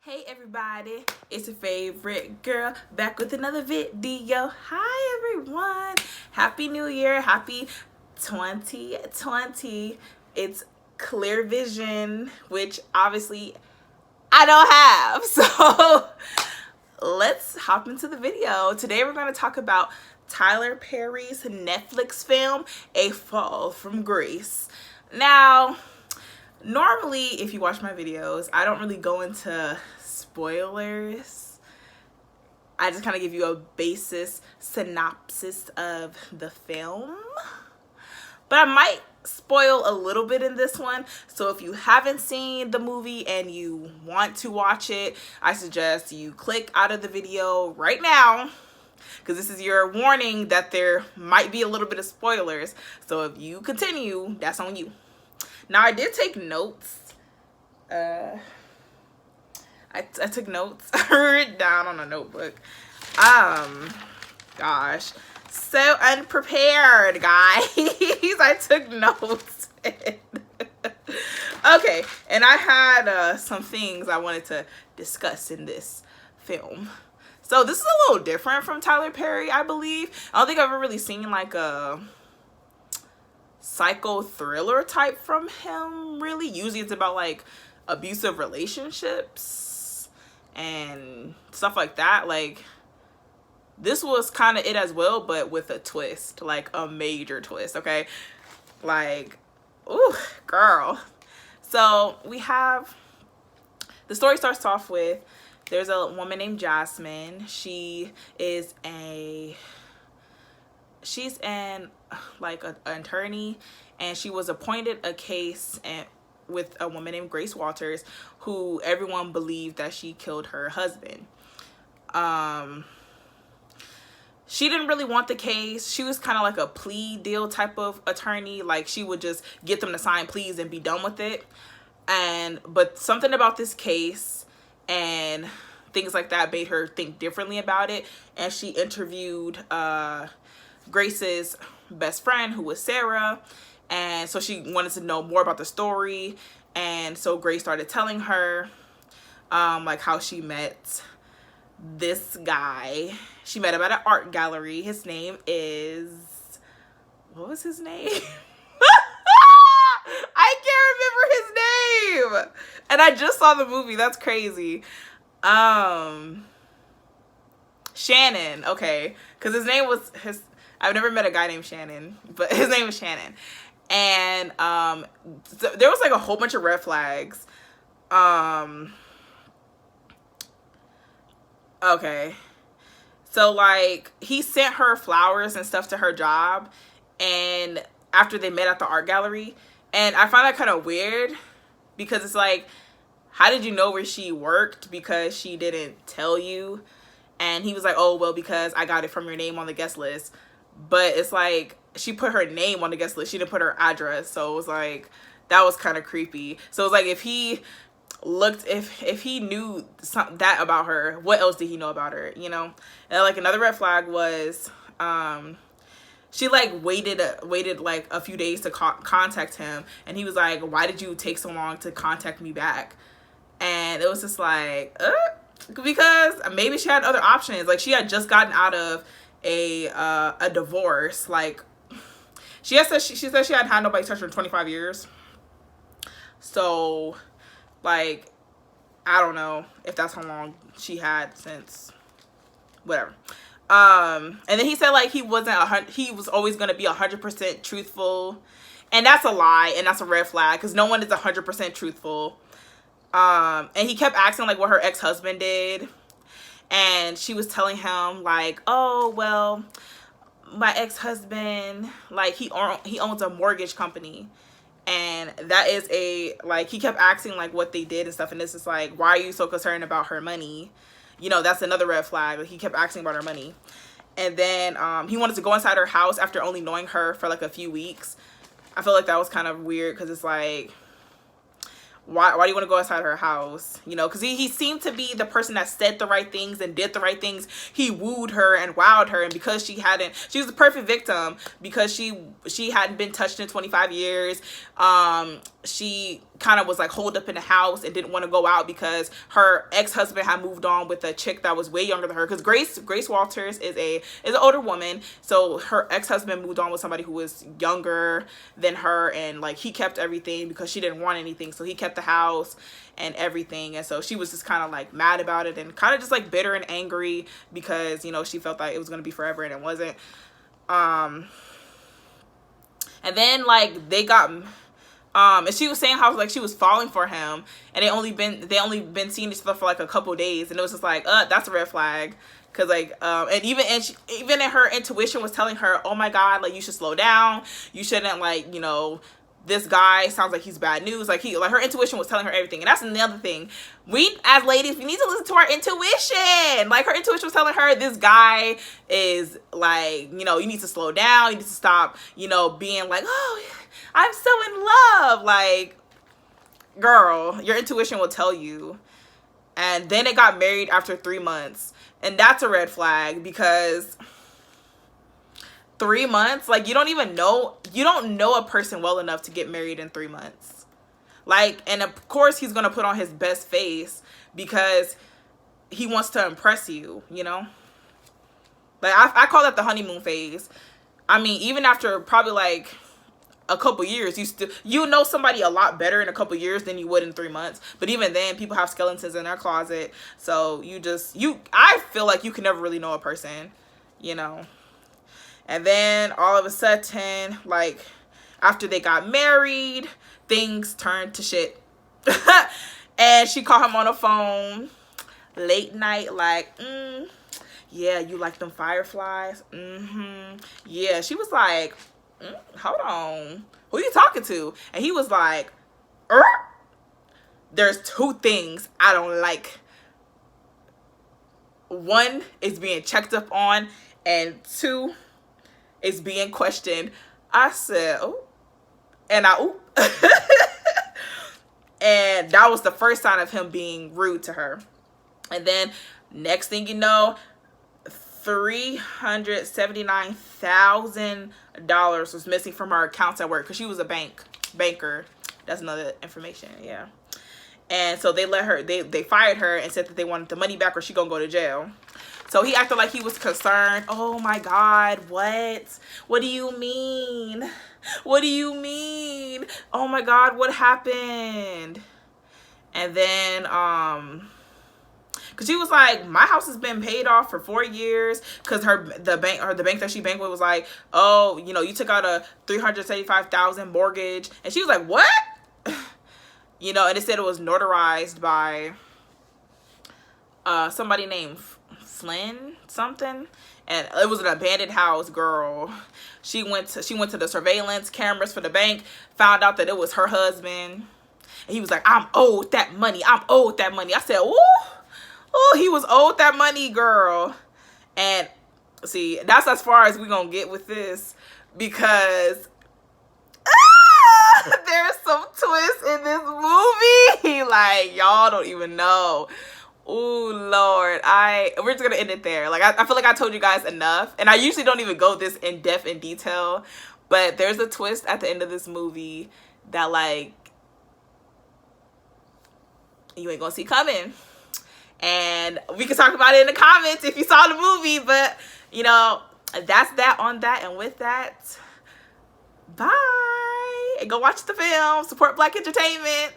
Hey everybody, it's your favorite girl back with another video. Hi everyone, happy new year, happy 2020. It's clear vision, which obviously I don't have. So let's hop into the video. Today we're going to talk about Tyler Perry's Netflix film, A Fall from Grace. Now, normally if you watch my videos, I don't really go into spoilers. I just kind of give you a basis synopsis of the film, but I might spoil a little bit in this one. So if you haven't seen the movie and you want to watch it, I suggest you click out of the video right now, because this is your warning that there might be a little bit of spoilers. So if you continue, that's on you. Now, I did take notes. I took notes. I wrote it down on a notebook. Gosh, so unprepared, guys. I took notes. Okay, and I had some things I wanted to discuss in this film. So this is a little different from Tyler Perry, I believe. I don't think I've ever really seen like a psycho thriller type from him, really. Usually it's about like abusive relationships and stuff like that. Like, this was kind of it as well, but with a twist, like a major twist. Okay, like, ooh, girl. So we have, the story starts off with, there's a woman named Jasmine. She's an like an attorney, and she was appointed a case with a woman named Grace Walters, who everyone believed that she killed her husband. She didn't really want the case. She was kind of like a plea deal type of attorney. Like, she would just get them to sign pleas and be done with it. But something about this case and things like that made her think differently about it. And she interviewed Grace's best friend, who was Sarah. And so she wanted to know more about the story. And so Grace started telling her like how she met this guy. She met him at an art gallery. His name is, what was his name? I can't remember his name. And I just saw the movie. That's crazy. Shannon. Okay. Because his name was I've never met a guy named Shannon, but his name was Shannon. And so there was like a whole bunch of red flags. Okay. So like, he sent her flowers and stuff to her job, and after they met at the art gallery. And I find that kind of weird, because it's like, how did you know where she worked? Because she didn't tell you. And he was like, oh, well, because I got it from your name on the guest list. But it's like, she put her name on the guest list. She didn't put her address. So it was like, that was kind of creepy. So it was like, if he looked, if he knew that about her, what else did he know about her, you know? And like, another red flag was, she like waited like a few days to contact him. And he was like, why did you take so long to contact me back? And it was just like, because maybe she had other options. Like, she had just gotten out of a divorce. Like, she said she hadn't had nobody touch her in 25 years. So, like, I don't know if that's how long she had since, whatever. And then he said like he was always going to be 100% truthful, and that's a lie, and that's a red flag, because no one is 100% truthful. And he kept asking like what her ex-husband did, and she was telling him like, oh, well, my ex-husband, like, he owns a mortgage company. And that is like, he kept asking like what they did and stuff, and this is like, why are you so concerned about her money? You know, that's another red flag. Like, he kept asking about her money. And then he wanted to go inside her house after only knowing her for like a few weeks. I feel like that was kind of weird, because it's like, why do you want to go inside her house? You know, because he seemed to be the person that said the right things and did the right things. He wooed her and wowed her, and because she was the perfect victim, because she hadn't been touched in 25 years. She kind of was like holed up in the house and didn't want to go out because her ex-husband had moved on with a chick that was way younger than her, because Grace Walters is an older woman, so her ex-husband moved on with somebody who was younger than her, and like he kept everything because she didn't want anything, so he kept the house and everything. And so she was just kind of like mad about it and kind of just like bitter and angry because, you know, she felt like it was going to be forever and it wasn't. And then like they got and she was saying how like she was falling for him, and they only been seeing each other for like a couple days, and it was just like that's a red flag. Because like and even in her intuition was telling her, oh my god, like you should slow down, you shouldn't, like, you know, this guy sounds like he's bad news. Like her intuition was telling her everything. And that's another thing, we as ladies, we need to listen to our intuition. Like her intuition was telling her this guy is like, you know, you need to slow down, you need to stop, you know, being like, oh, I'm so in love. Like, girl, your intuition will tell you. And then they got married after 3 months, and that's a red flag, because 3 months, like you don't know a person well enough to get married in 3 months. Like, and of course he's gonna put on his best face because he wants to impress you, you know. Like I call that the honeymoon phase. I mean, even after probably like a couple years, you know somebody a lot better in a couple years than you would in 3 months. But even then, people have skeletons in their closet, so I feel like you can never really know a person, you know. And then all of a sudden, like after they got married, things turned to shit. And she called him on the phone late night, like, yeah, you like them fireflies? Yeah. She was like, hold on, who you talking to? And he was like, there's 2 things I don't like. 1 is being checked up on, and 2 is being questioned. I said, oh, and and that was the first sign of him being rude to her. And then next thing you know, $379,000 was missing from her accounts at work, because she was a banker. That's another information, yeah. And so they fired her and said that they wanted the money back or she gonna go to jail. So he acted like he was concerned. Oh my god, what do you mean? What do you mean? Oh my god, what happened? And then because she was like, my house has been paid off for 4 years, because the bank that she banked with was like, oh, you know, you took out a $375,000 mortgage. And she was like, what? You know, and it said it was notarized by somebody named Flynn something, and it was an abandoned house, girl. She went to the surveillance cameras for the bank, found out that it was her husband, and he was like, I'm owed that money. I said, ooh, he was owed that money, girl. And see, that's as far as we're gonna get with this, because there's some twists in this movie. Like, y'all don't even know. Ooh, Lord. We're just gonna end it there. Like, I feel like I told you guys enough, and I usually don't even go this in depth in detail, but there's a twist at the end of this movie that, like, you ain't gonna see coming. And we can talk about it in the comments if you saw the movie. But, you know, that's that on that. And with that, bye. And go watch the film. Support Black entertainment.